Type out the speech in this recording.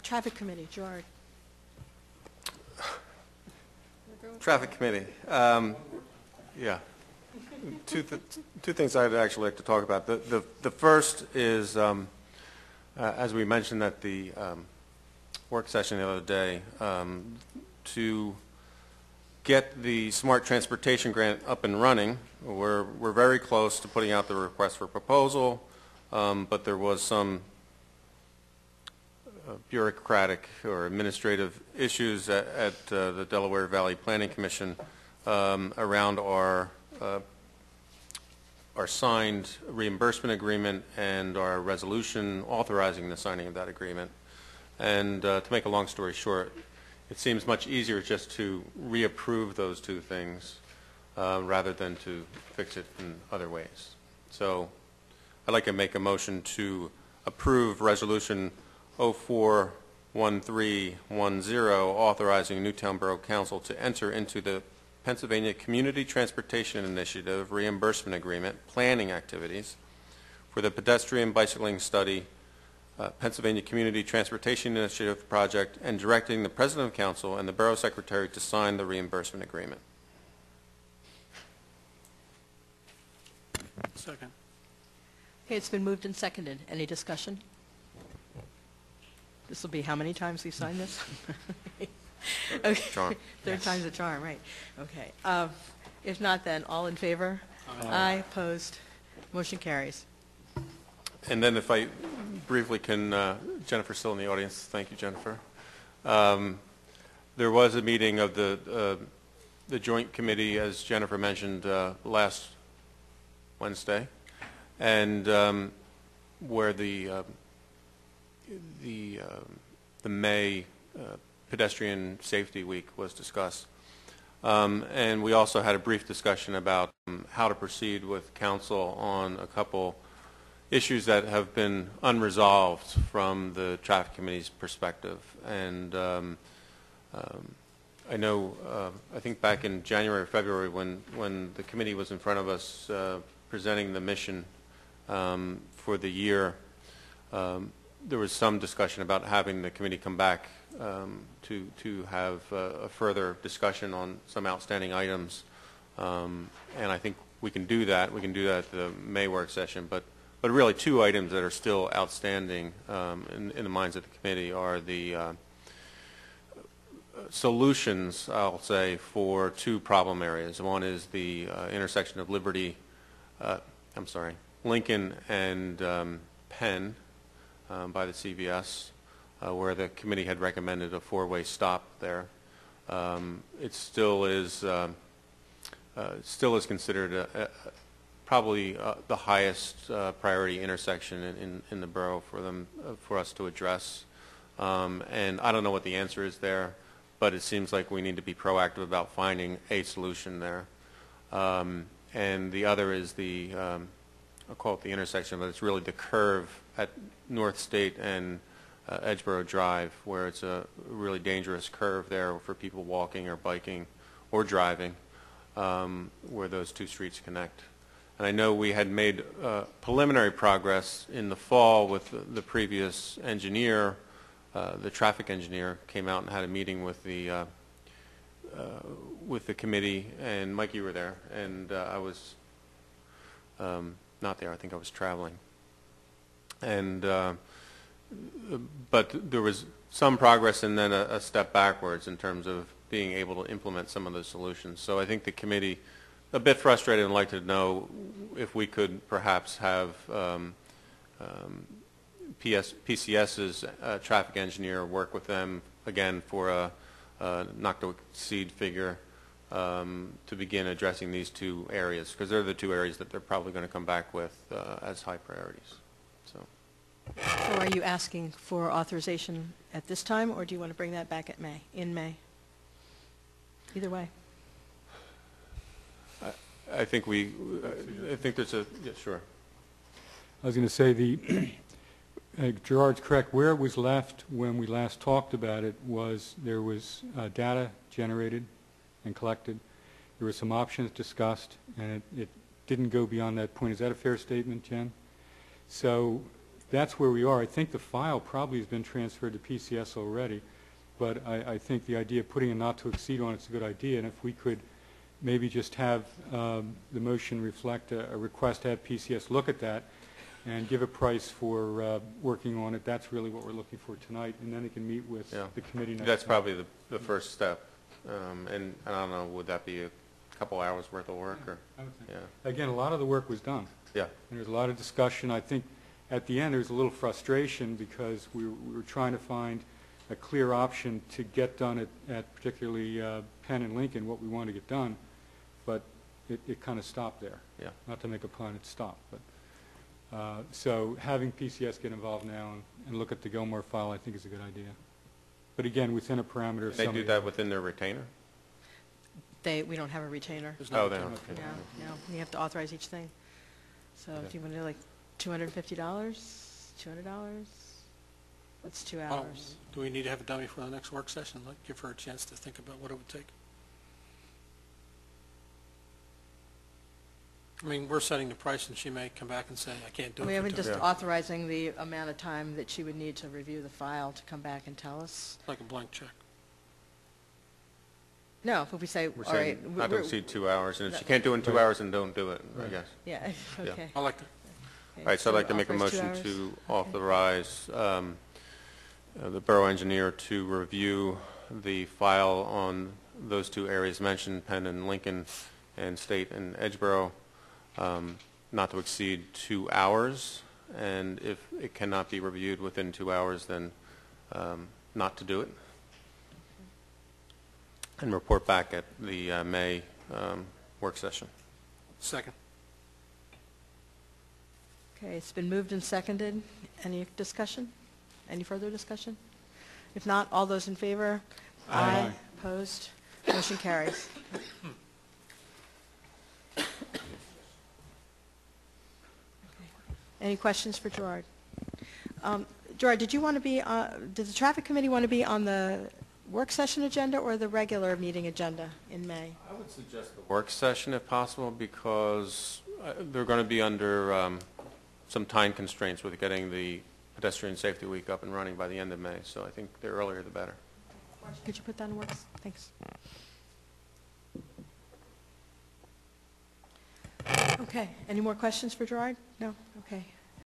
Traffic Committee, Gerard. Traffic Committee. Yeah. Two things I'd actually like to talk about. The first is, as we mentioned at the work session the other day, to get the Smart Transportation Grant up and running. We're very close to putting out the request for proposal, but there was some bureaucratic or administrative issues at the Delaware Valley Planning Commission around our signed reimbursement agreement and our resolution authorizing the signing of that agreement. And to make a long story short, it seems much easier just to reapprove those two things rather than to fix it in other ways. So I'd like to make a motion to approve Resolution 041310 authorizing Newtown Borough Council to enter into the Pennsylvania Community Transportation Initiative reimbursement agreement planning activities for the pedestrian bicycling study Pennsylvania Community Transportation Initiative project and directing the President of Council and the Borough Secretary to sign the reimbursement agreement. Second. Okay, it's been moved and seconded. Any discussion? This will be how many times we sign this? Okay. Charm. Third time's a charm, right. Okay. If not, then all in favor? Aye. Opposed? Motion carries. And then if I briefly can, Jennifer's still in the audience. Thank you, Jennifer. There was a meeting of the Joint Committee, as Jennifer mentioned, last Wednesday, and where the May Pedestrian Safety Week was discussed. And we also had a brief discussion about how to proceed with council on a couple issues that have been unresolved from the Traffic Committee's perspective. And I know, I think back in January or February when the committee was in front of us presenting the mission for the year, there was some discussion about having the committee come back to have a further discussion on some outstanding items. And I think we can do that. We can do that at the May work session. But really two items that are still outstanding in the minds of the committee are the solutions, I'll say, for two problem areas. One is the intersection of Lincoln and Penn by the CVS, where the committee had recommended a four-way stop there. It still is considered probably the highest priority intersection in the borough for us to address. And I don't know what the answer is there, but it seems like we need to be proactive about finding a solution there. And the other is I'll call it the intersection, but it's really the curve at North State and Edgeboro Drive, where it's a really dangerous curve there for people walking or biking or driving, where those two streets connect. And I know we had made preliminary progress in the fall with the previous engineer. The traffic engineer came out and had a meeting with the committee, and Mike, you were there, and I was not there. I think I was traveling. And but there was some progress and then a step backwards in terms of being able to implement some of the solutions. So I think the committee, a bit frustrated, and like to know if we could perhaps have PCS's traffic engineer work with them again for a not to exceed figure to begin addressing these two areas, because they're the two areas that they're probably going to come back with as high priorities. So are you asking for authorization at this time, or do you want to bring that back in May? Either way. I think there's a, yeah, sure. I was going to say Gerard's correct. Where it was left when we last talked about it was there was data generated and collected. There were some options discussed, and it didn't go beyond that point. Is that a fair statement, Jen? So that's where we are. I think the file probably has been transferred to PCS already, but I think the idea of putting a not to exceed on it's a good idea, and if we could maybe just have the motion reflect a request to have PCS look at that and give a price for working on it, that's really what we're looking for tonight, and then it can meet with Yeah. the committee next That's time. probably the first step. And I don't know, would that be a couple hours worth of work, or? I would think. Yeah, Again, a lot of the work was done. yeah, And there's a lot of discussion. I think at the end, there's a little frustration because we were trying to find a clear option to get done at particularly Penn and Lincoln, what we wanted to get done, but it kind of stopped there. yeah. Not to make a pun, it stopped. But so having PCS get involved now and look at the Gilmore file, I think is a good idea. But again, within a parameter of They some do of the- that within their retainer? We don't have a retainer. There's Oh, no they return. don't. No, you have to authorize each thing. So if Okay. you want to do like $250, $200, that's 2 Oh, hours. do we need to have it done before the next work session? Like, give her a chance to think about what it would take? I mean, we're setting the price, and she may come back and say, I can't do it. We for haven't just two-" Yeah. authorizing the amount of time that she would need to review the file to come back and tell us. Like a blank check. No, if we say, We're all right. saying not to exceed 2 hours, and if No. she can't do it in 2 Right. hours, then don't do it, I Right. guess. Yeah, okay. I like that. All right, so I'd like to make a authorize 2 motion hours? to Okay. authorize the borough engineer to review the file on those 2 areas mentioned, Penn and Lincoln, and State and Edgeboro, not to exceed 2 hours, and if it cannot be reviewed within 2 hours, then not to do it, and report back at the May work session. Second. Okay, it's been moved and seconded. Any discussion? Any further discussion? If not, all those in favor? Aye. Opposed? Motion carries. Okay. Any questions for Gerard? Gerard, did you want to be, did the traffic committee want to be on the work session agenda or the regular meeting agenda in May? I would suggest the work session if possible, because they're going to be under some time constraints with getting the pedestrian safety week up and running by the end of May, so I think the earlier the better. Could you put that in works? Thanks. Okay, any more questions for Gerard? No? Okay.